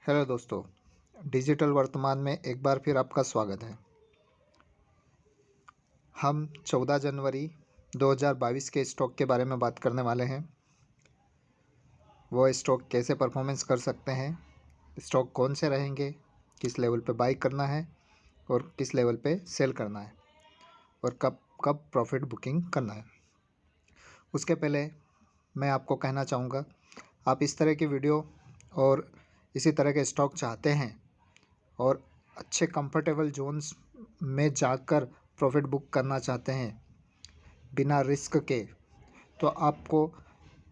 Hello दोस्तों, digital वर्तमान में एक बार फिर आपका स्वागत है। हम 14 जनवरी 2022 के स्टॉक के बारे में बात करने वाले हैं। वो स्टॉक कैसे परफॉर्मेंस कर सकते हैं, स्टॉक कौन से रहेंगे, किस लेवल पे बाई करना है और किस लेवल पे सेल करना है और कब कब प्रॉफिट बुकिंग करना है। उसके पहले मैं आपको कहना चाहूँगा, आप इस तरह की वीडियो और इसी तरह के स्टॉक चाहते हैं और अच्छे कंफर्टेबल जोन्स में जाकर प्रॉफिट बुक करना चाहते हैं बिना रिस्क के, तो आपको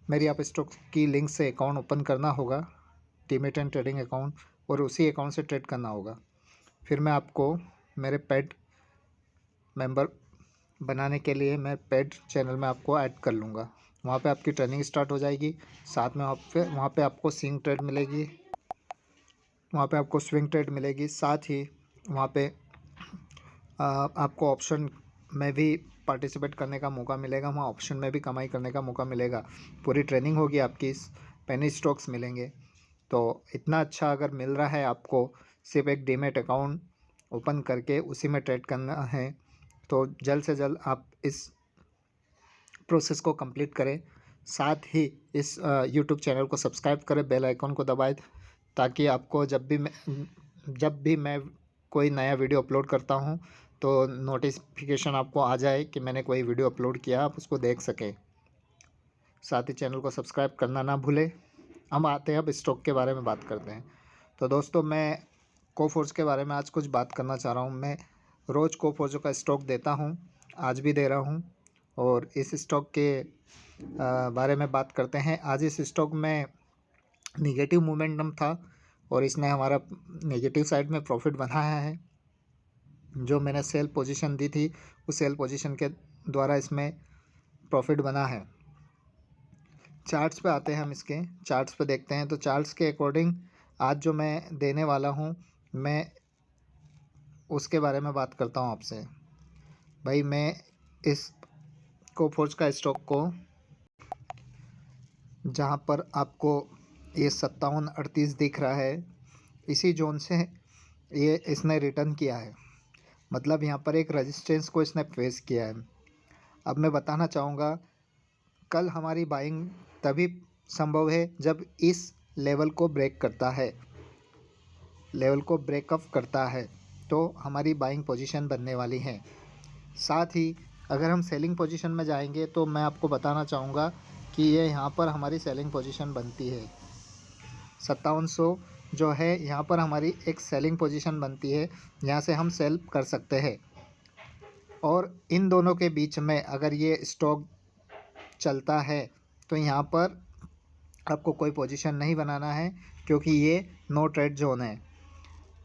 मेरी आप स्टॉक की लिंक से अकाउंट ओपन करना होगा, डीमैट एंड ट्रेडिंग अकाउंट, और उसी अकाउंट से ट्रेड करना होगा। फिर मैं आपको मेरे पेड मेंबर बनाने के लिए मैं पेड चैनल में आपको ऐड कर लूँगा। वहाँ पे आपकी ट्रेनिंग स्टार्ट हो जाएगी। साथ में वहाँ पे आपको स्विंग ट्रेड मिलेगी, साथ ही वहाँ पे आपको ऑप्शन में भी पार्टिसिपेट करने का मौका मिलेगा। वहाँ ऑप्शन में भी कमाई करने का मौका मिलेगा। पूरी ट्रेनिंग होगी आपकी, पेनी स्टॉक्स मिलेंगे। तो इतना अच्छा अगर मिल रहा है आपको, सिर्फ एक डीमैट अकाउंट ओपन करके उसी में ट्रेड करना है, तो जल्द से जल्द आप इस प्रोसेस को कंप्लीट करें। साथ ही इस यूट्यूब चैनल को सब्सक्राइब करें, बेल आइकन को दबाएं, ताकि आपको जब भी मैं कोई नया वीडियो अपलोड करता हूं तो नोटिफिकेशन आपको आ जाए कि मैंने कोई वीडियो अपलोड किया, आप उसको देख सकें। साथ ही चैनल को सब्सक्राइब करना ना भूलें। हम आते हैं अब स्टॉक के बारे में बात करते हैं। तो दोस्तों, मैं कोफोर्ज के बारे में आज कुछ बात करना चाह रहा हूँ। मैं रोज़ कोफोर्ज का स्टॉक देता हूँ, आज भी दे रहा हूँ, और इस स्टॉक के बारे में बात करते हैं। आज इस स्टॉक में निगेटिव मोमेंटम था और इसने हमारा नेगेटिव साइड में प्रॉफिट बनाया है। जो मैंने सेल पोजीशन दी थी, उस सेल पोजीशन के द्वारा इसमें प्रॉफिट बना है। चार्ट्स पे आते हैं, हम इसके चार्ट्स पे देखते हैं। तो चार्ट्स के अकॉर्डिंग आज जो मैं देने वाला हूँ, मैं उसके बारे में बात करता हूँ आपसे। भाई, मैं इस कोफोर्ज का स्टॉक को, जहाँ पर आपको ये 5738 दिख रहा है, इसी जोन से ये इसने रिटर्न किया है। मतलब यहाँ पर एक रेजिस्टेंस को इसने फेस किया है। अब मैं बताना चाहूँगा, कल हमारी बाइंग तभी संभव है जब इस लेवल को ब्रेक करता है, लेवल को ब्रेकअप करता है, तो हमारी बाइंग पोजीशन बनने वाली है। साथ ही अगर हम सेलिंग पोजीशन में जाएंगे तो मैं आपको बताना चाहूँगा कि ये यहाँ पर हमारी सेलिंग पोजीशन बनती है। 5700 जो है, यहाँ पर हमारी एक सेलिंग पोजीशन बनती है, यहाँ से हम सेल कर सकते हैं। और इन दोनों के बीच में अगर ये स्टॉक चलता है तो यहाँ पर आपको कोई पोजीशन नहीं बनाना है, क्योंकि ये नो ट्रेड जोन है।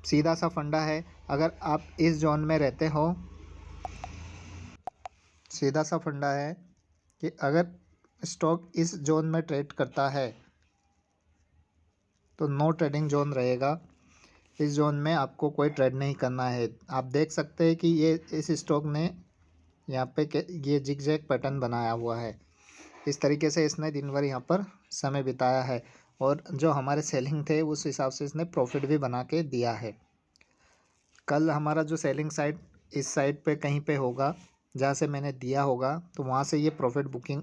सीधा सा फंडा है, अगर आप इस जोन में रहते हो, सीधा सा फंडा है कि अगर स्टॉक इस जोन में ट्रेड करता है तो नो ट्रेडिंग जोन रहेगा। इस जोन में आपको कोई ट्रेड नहीं करना है। आप देख सकते हैं कि ये इस स्टॉक ने यहाँ पे ये जिगजैग पैटर्न बनाया हुआ है। इस तरीके से इसने दिन भर यहाँ पर समय बिताया है और जो हमारे सेलिंग थे उस हिसाब से इसने प्रॉफिट भी बना के दिया है। कल हमारा जो सेलिंग साइड इस साइड पे कहीं पे होगा, जहाँ से मैंने दिया होगा, तो वहाँ से ये प्रॉफिट बुकिंग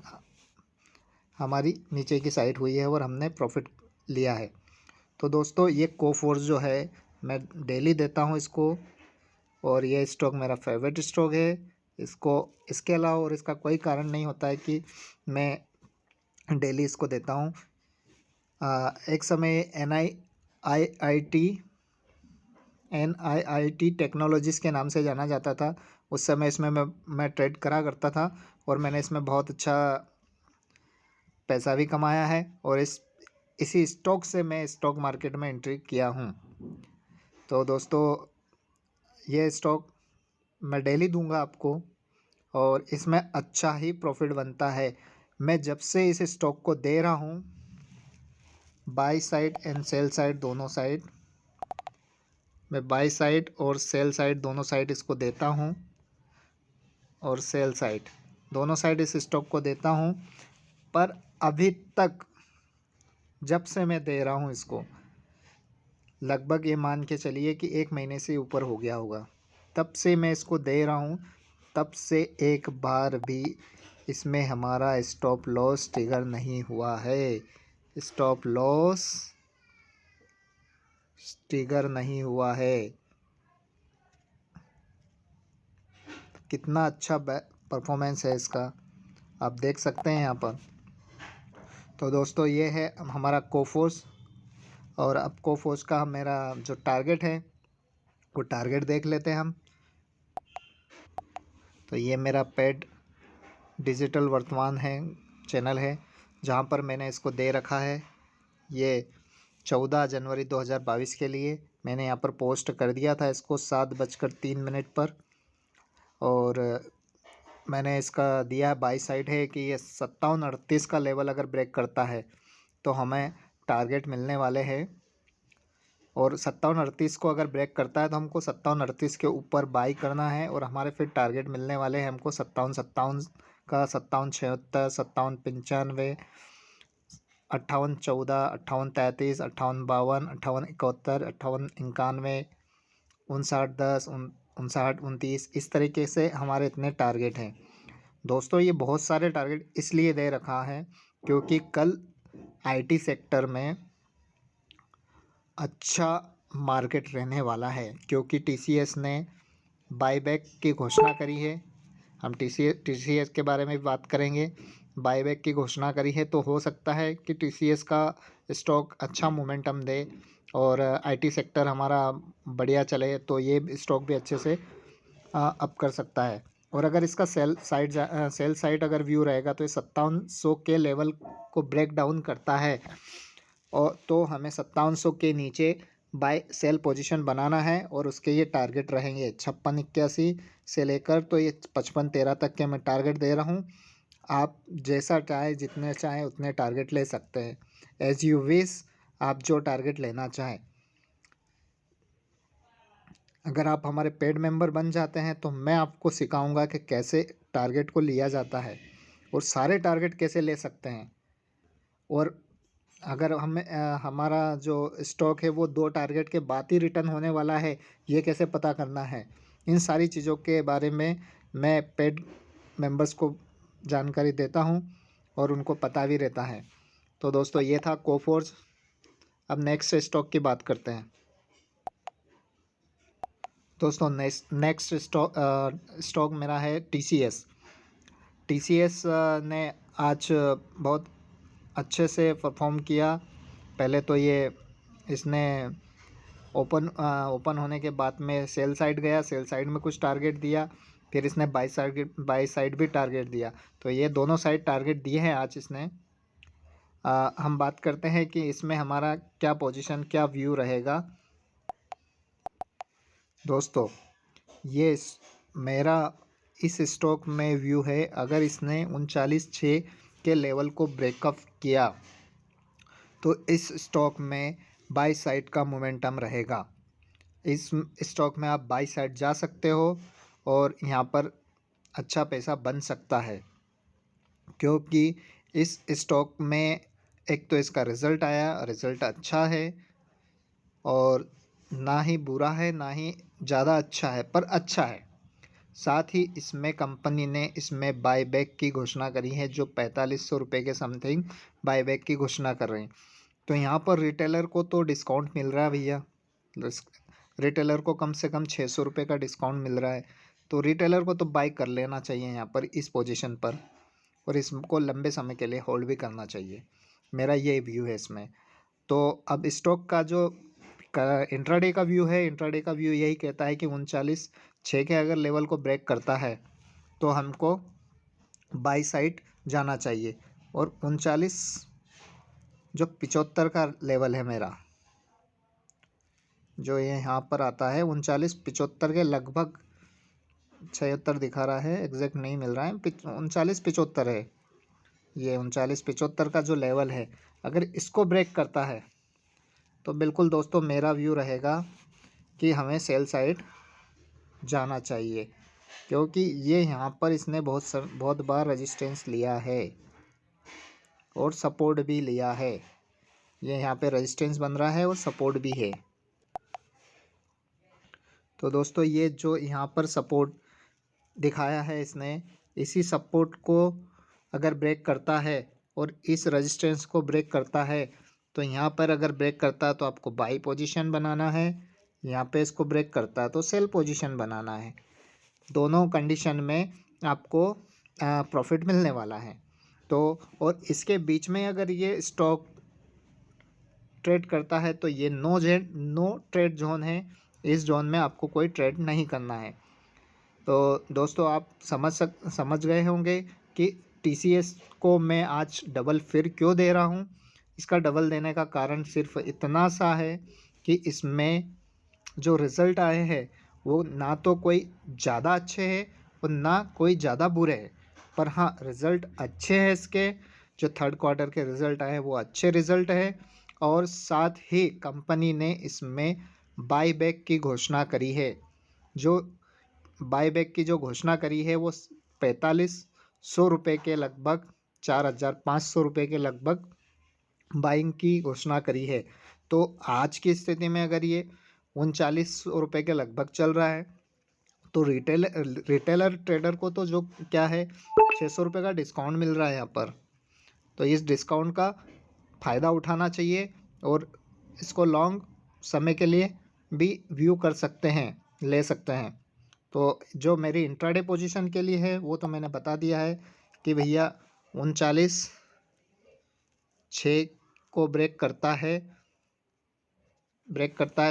हमारी नीचे की साइड हुई है और हमने प्रॉफिट लिया है। तो दोस्तों, ये कोफोर्स जो है, मैं डेली देता हूँ इसको, और ये स्टॉक मेरा फेवरेट स्टॉक है। इसके अलावा और इसका कोई कारण नहीं होता है कि मैं डेली इसको देता हूँ। एक समय NIIT टेक्नोलॉजीज़ के नाम से जाना जाता था। उस समय इसमें मैं ट्रेड करा करता था और मैंने इसमें बहुत अच्छा पैसा भी कमाया है, और इसी स्टॉक से मैं स्टॉक मार्केट में एंट्री किया हूँ। तो दोस्तों, ये स्टॉक मैं डेली दूंगा आपको और इसमें अच्छा ही प्रॉफिट बनता है। मैं जब से इस स्टॉक को दे रहा हूँ, by side and sell side दोनों साइड, मैं बाई साइड और सेल साइड दोनों साइड इसको देता हूँ, और सेल साइड दोनों साइड इस स्टॉक को देता हूँ। पर अभी तक जब से मैं दे रहा हूँ इसको, लगभग ये मान के चलिए कि 1 महीने से ऊपर हो गया होगा। तब से मैं इसको दे रहा हूँ, तब से एक बार भी इसमें हमारा स्टॉप लॉस ट्रिगर नहीं हुआ है। स्टॉप लॉस ट्रिगर नहीं हुआ है। कितना अच्छा परफॉर्मेंस है इसका, आप देख सकते हैं यहाँ पर। तो दोस्तों ये है हमारा कोफोर्स, और अब कोफोर्स का मेरा जो टारगेट है वो टारगेट देख लेते हैं हम। तो ये मेरा पेड डिजिटल वर्तमान है चैनल है, जहाँ पर मैंने इसको दे रखा है। ये 14 जनवरी 2022 के लिए मैंने यहाँ पर पोस्ट कर दिया था इसको 7:03 पर, और मैंने इसका दिया है बाई साइड है कि ये 57-38 का लेवल अगर ब्रेक करता है तो हमें टारगेट मिलने वाले हैं, और 57-38 को अगर ब्रेक करता है तो हमको 57-38 के ऊपर बाई करना है, और हमारे फिर टारगेट मिलने वाले हैं हमको 57-57 का, 57-76, 57-95, 58-14, 58-33, 58-52, 58-71, 58-91, 59-10, 59-29, इस तरीके से हमारे इतने टारगेट हैं। दोस्तों ये बहुत सारे टारगेट इसलिए दे रखा है क्योंकि कल आईटी सेक्टर में अच्छा मार्केट रहने वाला है, क्योंकि टीसीएस ने बाईबैक की घोषणा करी है। हम टीसीएस के बारे में भी बात करेंगे। बाईबैक की घोषणा करी है तो हो सकता है कि टीसीएस का स्टॉक अच्छा मोमेंटम दे और आईटी सेक्टर हमारा बढ़िया चले, तो ये स्टॉक भी अच्छे से अप कर सकता है। और अगर इसका सेल साइड अगर व्यू रहेगा तो ये 5700 के लेवल को ब्रेक डाउन करता है, और तो हमें 5700 के नीचे बाय सेल पोजीशन बनाना है, और उसके ये टारगेट रहेंगे 5681 से लेकर तो ये 5513 तक के मैं टारगेट दे रहा हूँ। आप जैसा चाहे जितने चाहें उतने टारगेट ले सकते हैं, एज यू विश, आप जो टारगेट लेना चाहें। अगर आप हमारे पेड मेंबर बन जाते हैं तो मैं आपको सिखाऊंगा कि कैसे टारगेट को लिया जाता है और सारे टारगेट कैसे ले सकते हैं, और अगर हमारा जो स्टॉक है वो 2 टारगेट के बाद ही रिटर्न होने वाला है, ये कैसे पता करना है। इन सारी चीज़ों के बारे में मैं पेड मेंबर्स को जानकारी देता हूँ और उनको पता भी रहता है। तो दोस्तों ये था कोफोर्स। अब नेक्स्ट स्टॉक की बात करते हैं। दोस्तों नेक्स्ट स्टॉक मेरा है टीसीएस। टीसीएस ने आज बहुत अच्छे से परफॉर्म किया। पहले तो ये इसने ओपन होने के बाद में सेल साइड गया, सेल साइड में कुछ टारगेट दिया, फिर इसने बाई साइड भी टारगेट दिया। तो ये दोनों साइड टारगेट दिए हैं आज इसने। हम बात करते हैं कि इसमें हमारा क्या पोजीशन, क्या व्यू रहेगा। दोस्तों ये मेरा इस स्टॉक में व्यू है, अगर इसने 39.6 के लेवल को ब्रेकअप किया तो इस स्टॉक में बाई साइड का मोमेंटम रहेगा। इस स्टॉक में आप बाई साइड जा सकते हो और यहाँ पर अच्छा पैसा बन सकता है, क्योंकि इस स्टॉक में एक तो इसका रिज़ल्ट आया, रिज़ल्ट अच्छा है, और ना ही बुरा है ना ही ज़्यादा अच्छा है, पर अच्छा है। साथ ही इसमें कंपनी ने इसमें बाईबैक की घोषणा करी है, जो 4500 रुपये के समथिंग बाईबैक की घोषणा कर रहे हैं। तो यहाँ पर रिटेलर को तो डिस्काउंट मिल रहा है भैया, रिटेलर को कम से कम 600 रुपये का डिस्काउंट मिल रहा है, तो रिटेलर को तो बाई कर लेना चाहिए यहाँ पर इस पोजीशन पर, और इसको लंबे समय के लिए होल्ड भी करना चाहिए। मेरा ये व्यू है इसमें। तो अब स्टॉक का जो इंट्राडे का व्यू है, इंट्राडे का व्यू यही कहता है कि 39.6 के अगर लेवल को ब्रेक करता है तो हमको बाई साइड जाना चाहिए, और 39.75 का लेवल है मेरा, जो ये यहाँ पर आता है 39.75 के लगभग 76 दिखा रहा है, एग्जैक्ट नहीं मिल रहा है, 39.75 है। ये 39.75 का जो लेवल है, अगर इसको ब्रेक करता है तो बिल्कुल दोस्तों मेरा व्यू रहेगा कि हमें सेल साइड जाना चाहिए, क्योंकि ये यहाँ पर इसने बहुत बार रेजिस्टेंस लिया है और सपोर्ट भी लिया है। ये यहाँ पे रेजिस्टेंस बन रहा है और सपोर्ट भी है। तो दोस्तों ये जो यहाँ पर सपोर्ट दिखाया है इसने, इसी सपोर्ट को अगर ब्रेक करता है और इस रेजिस्टेंस को ब्रेक करता है, तो यहाँ पर अगर ब्रेक करता है तो आपको बाई पोजीशन बनाना है, यहाँ पे इसको ब्रेक करता है तो सेल पोजीशन बनाना है। दोनों कंडीशन में आपको प्रॉफिट मिलने वाला है। तो और इसके बीच में अगर ये स्टॉक ट्रेड करता है तो ये नो ट्रेड जोन है। इस जोन में आपको कोई ट्रेड नहीं करना है। तो दोस्तों आप समझ गए होंगे कि TCS को मैं आज डबल फिर क्यों दे रहा हूँ। इसका डबल देने का कारण सिर्फ इतना सा है कि इसमें जो रिज़ल्ट आए हैं वो ना तो कोई ज़्यादा अच्छे हैं और ना कोई ज़्यादा बुरे हैं, पर हाँ रिज़ल्ट अच्छे हैं इसके। जो थर्ड क्वार्टर के रिज़ल्ट आए हैं वो अच्छे रिज़ल्ट है। और साथ ही कंपनी ने इसमें बाई बैक की घोषणा करी है। जो बाई बैक की जो घोषणा करी है वो 4500 रुपये के लगभग, 4500 रुपये के लगभग बाइंग की घोषणा करी है। तो आज की स्थिति में अगर ये 3900 रुपये के लगभग चल रहा है, तो रिटेलर ट्रेडर को तो जो क्या है 600 रुपये का डिस्काउंट मिल रहा है यहाँ पर। तो इस डिस्काउंट का फ़ायदा उठाना चाहिए और इसको लॉन्ग समय के लिए भी व्यू कर सकते हैं, ले सकते हैं। तो जो मेरी इंट्राडे पोजीशन के लिए है वो तो मैंने बता दिया है कि भैया 39.6 को ब्रेक करता है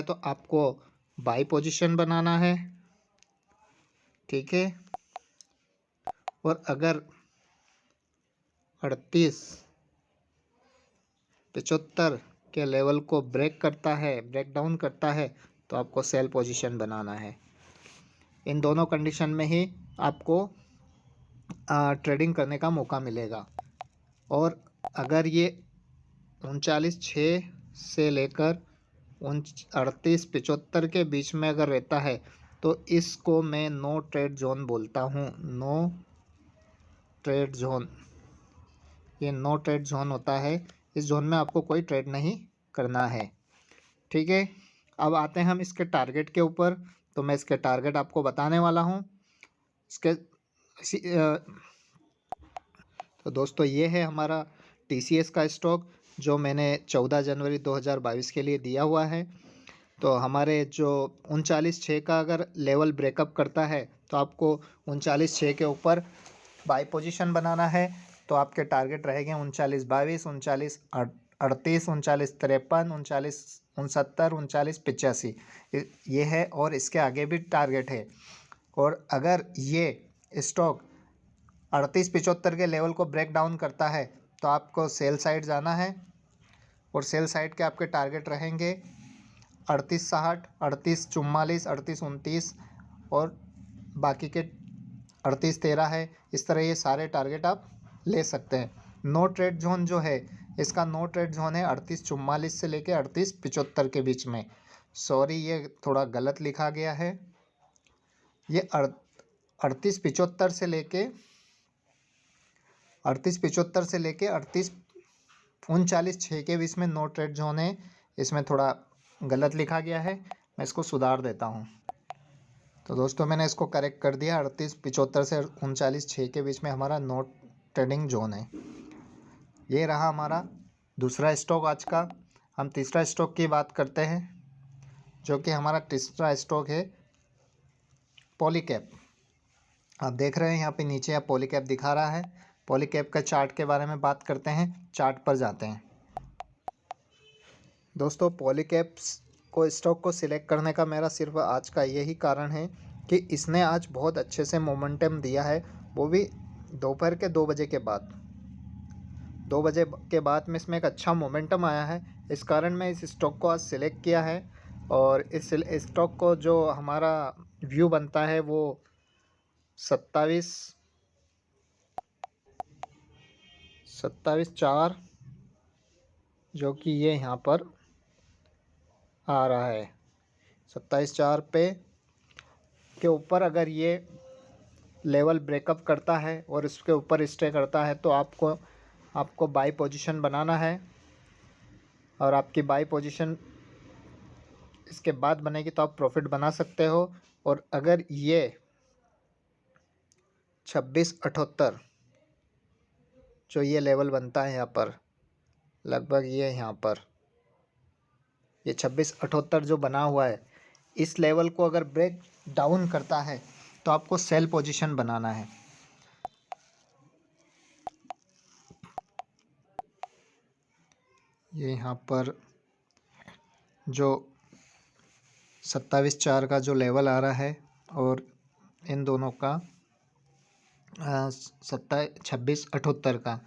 तो आपको बाई पोजीशन बनाना है, ठीक है। और अगर 38.75 के लेवल को ब्रेक डाउन करता है तो आपको सेल पोजीशन बनाना है। इन दोनों कंडीशन में ही आपको ट्रेडिंग करने का मौका मिलेगा। और अगर ये 39.6 से लेकर 38.75 के बीच में अगर रहता है तो इसको मैं नो ट्रेड जोन बोलता हूँ। नो ट्रेड जोन, ये नो ट्रेड जोन होता है। इस जोन में आपको कोई ट्रेड नहीं करना है, ठीक है। अब आते हैं हम इसके टारगेट के ऊपर। तो मैं इसके टारगेट आपको बताने वाला हूँ। तो दोस्तों ये है हमारा TCS का स्टॉक जो मैंने 14 जनवरी 2022 के लिए दिया हुआ है। तो हमारे जो 39.6 का अगर लेवल ब्रेकअप करता है तो आपको 39.6 के ऊपर बाई पोजीशन बनाना है। तो आपके टारगेट रहेंगे 39.22, 39.38, 39.53, 39.69, 39.85 ये है। और इसके आगे भी टारगेट है। और अगर ये स्टॉक 38.75 के लेवल को ब्रेक डाउन करता है तो आपको सेल साइड जाना है। और सेल साइड के आपके टारगेट रहेंगे 38.60, 38.44, 38.29 और बाकी के 38.13 है। इस तरह ये सारे टारगेट आप ले सकते हैं। नो ट्रेड जोन जो है इसका नो ट्रेड जोन है 38.44 से लेके 38.75 के बीच में। सॉरी ये थोड़ा गलत लिखा गया है। ये 38.75 से लेके 39.6 के बीच में नो ट्रेड जोन है। इसमें थोड़ा गलत लिखा गया है, मैं इसको सुधार देता हूँ। तो दोस्तों मैंने इसको करेक्ट कर दिया। 38.75 से 39.6 के बीच में हमारा नो ट्रेडिंग जोन है। ये रहा हमारा दूसरा स्टॉक आज का। हम तीसरा स्टॉक की बात करते हैं, जो कि हमारा तीसरा स्टॉक है पॉलीकैब। आप देख रहे हैं यहाँ पे नीचे आप पॉलीकैब दिखा रहा है। पॉलीकैब का चार्ट के बारे में बात करते हैं। चार्ट पर जाते हैं। दोस्तों पॉलीकैब को स्टॉक को सिलेक्ट करने का मेरा सिर्फ आज का यही कारण है कि इसने आज बहुत अच्छे से मोमेंटम दिया है, वो भी दोपहर के 2 बजे के बाद। 2 बजे के बाद में इसमें एक अच्छा मोमेंटम आया है, इस कारण मैं इस स्टॉक को आज सिलेक्ट किया है। और इस स्टॉक को जो हमारा व्यू बनता है वो 27.4 जो कि ये यहाँ पर आ रहा है। 27.4 पे के ऊपर अगर ये लेवल ब्रेकअप करता है और इसके ऊपर स्टे करता है तो आपको बाई पोजीशन बनाना है। और आपकी बाई पोजीशन इसके बाद बनेगी तो आप प्रॉफिट बना सकते हो। और अगर ये 2678 जो ये लेवल बनता है यहाँ पर, लगभग ये यहाँ पर ये 2678 जो बना हुआ है, इस लेवल को अगर ब्रेक डाउन करता है तो आपको सेल पोजीशन बनाना है। ये यहाँ पर जो 27.4 का जो लेवल आ रहा है और इन दोनों का 2678 का,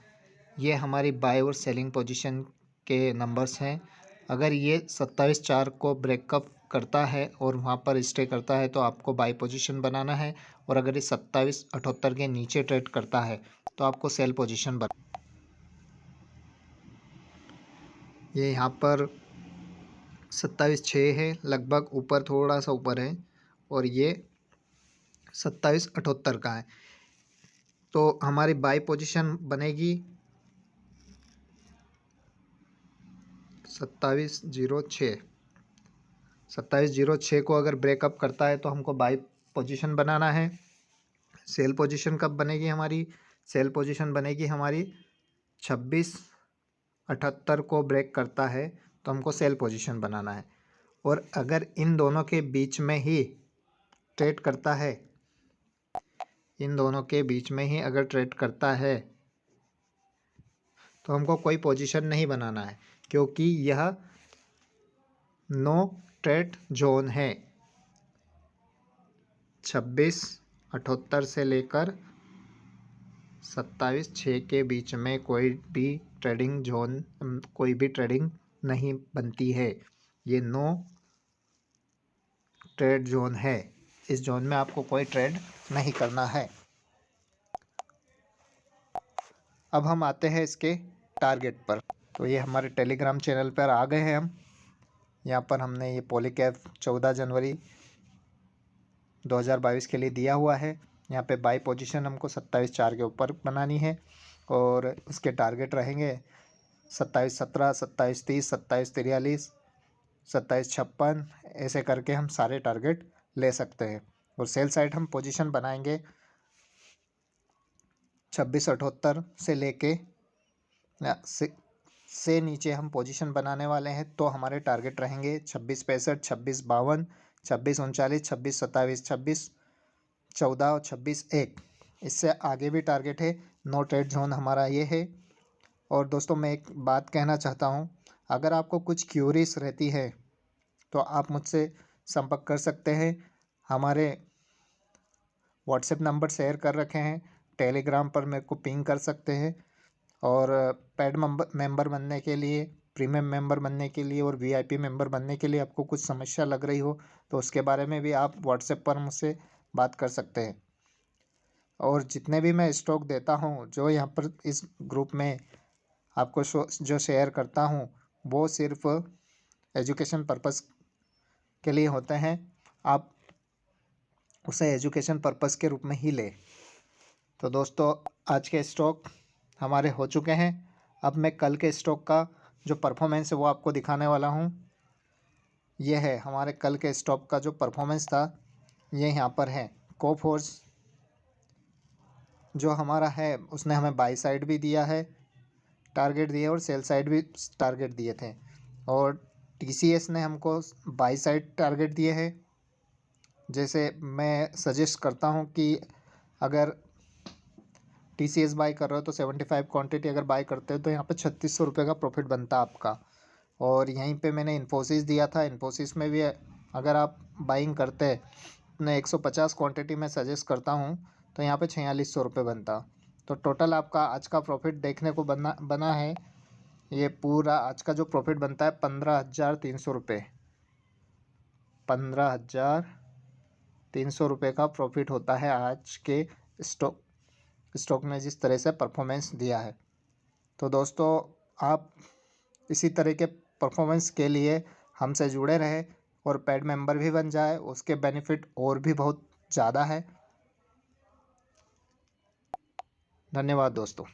ये हमारी बाय और सेलिंग पोजीशन के नंबर्स हैं। अगर ये 27.4 को ब्रेकअप करता है और वहाँ पर स्टे करता है तो आपको बाय पोजीशन बनाना है। और अगर ये 27.78 के नीचे ट्रेड करता है तो आपको सेल पोजीशन बना। ये यहाँ पर 27.6 है, लगभग ऊपर थोड़ा सा ऊपर है, और ये 27.78 का है। तो हमारी बाय पोजीशन बनेगी 27.06। 27.06 को अगर ब्रेकअप करता है तो हमको बाय पोजीशन बनाना है। सेल पोजीशन कब बनेगी हमारी? सेल पोजीशन बनेगी हमारी 26.78 को ब्रेक करता है तो हमको सेल पोजीशन बनाना है। और अगर इन दोनों के बीच में ही ट्रेड करता है, इन दोनों के बीच में ही अगर ट्रेड करता है तो हमको कोई पोजीशन नहीं बनाना है, क्योंकि यह नो ट्रेड जोन है। 26.78 से लेकर 27.6 के बीच में कोई भी ट्रेडिंग नहीं बनती है। ये नो ट्रेड जोन है। इस जोन में आपको कोई ट्रेड नहीं करना है। अब हम आते हैं इसके टारगेट पर। तो ये हमारे टेलीग्राम चैनल पर आ गए हैं हम। यहाँ पर हमने ये पॉलीकैप 14 जनवरी 2022 के लिए दिया हुआ है। यहाँ पे बाय पोजीशन हमको 27.4 के ऊपर बनानी है और उसके टारगेट रहेंगे 27.17, 27.30, 27.43, 27.56, ऐसे करके हम सारे टारगेट ले सकते हैं। और सेल साइड हम पोजीशन बनाएंगे 26.78 से लेके से नीचे हम पोजीशन बनाने वाले हैं। तो हमारे टारगेट रहेंगे 26.65, 26.52, 26.39, 26.27, 26.14 और 26.1। इससे आगे भी टारगेट है। नो ट्रेड जोन हमारा ये है। और दोस्तों मैं एक बात कहना चाहता हूँ, अगर आपको कुछ क्यूरीज रहती है तो आप मुझसे संपर्क कर सकते हैं। हमारे व्हाट्सएप नंबर शेयर कर रखे हैं, टेलीग्राम पर मेरे को पिंग कर सकते हैं। और पेड मेंबर बनने के लिए, प्रीमियम मेंबर बनने के लिए और वीआईपी मेंबर बनने के लिए आपको कुछ समस्या लग रही हो तो उसके बारे में भी आप व्हाट्सएप पर मुझसे बात कर सकते हैं। और जितने भी मैं स्टॉक देता हूँ, जो यहाँ पर इस ग्रुप में आपको जो शेयर करता हूँ, वो सिर्फ एजुकेशन पर्पस के लिए होते हैं। आप उसे एजुकेशन पर्पस के रूप में ही ले। तो दोस्तों आज के स्टॉक हमारे हो चुके हैं। अब मैं कल के स्टॉक का जो परफॉर्मेंस है वो आपको दिखाने वाला हूँ। ये है हमारे कल के स्टॉक का जो परफॉर्मेंस था, ये यहाँ पर है। कोफोर्स जो हमारा है उसने हमें बाई साइड भी दिया है, टारगेट दिए, और सेल साइड भी टारगेट दिए थे। और टीसीएस ने हमको बाई साइड टारगेट दिए हैं। जैसे मैं सजेस्ट करता हूँ कि अगर टीसीएस बाई कर रहे हो तो 75 क्वांटिटी अगर बाई करते हो तो यहाँ पे 3600 रुपये का प्रॉफिट बनता आपका। और यहीं पे मैंने इन्फोसिस दिया था। इन्फोसिस में भी अगर आप बाइंग करते हैं मैं 150 क्वांटिटी में सजेस्ट करता हूँ तो यहाँ पे 4600 रुपये बनता। तो टोटल आपका आज का प्रॉफिट देखने को बना है, ये पूरा आज का जो प्रॉफिट बनता है 15,300 रुपये। 15,300 रुपये का प्रॉफिट होता है आज के स्टॉक ने जिस तरह से परफॉर्मेंस दिया है। तो दोस्तों आप इसी तरह के परफॉर्मेंस के लिए हमसे जुड़े रहें और पेड मेंबर भी बन जाए, उसके बेनिफिट और भी बहुत ज़्यादा है। धन्यवाद दोस्तों।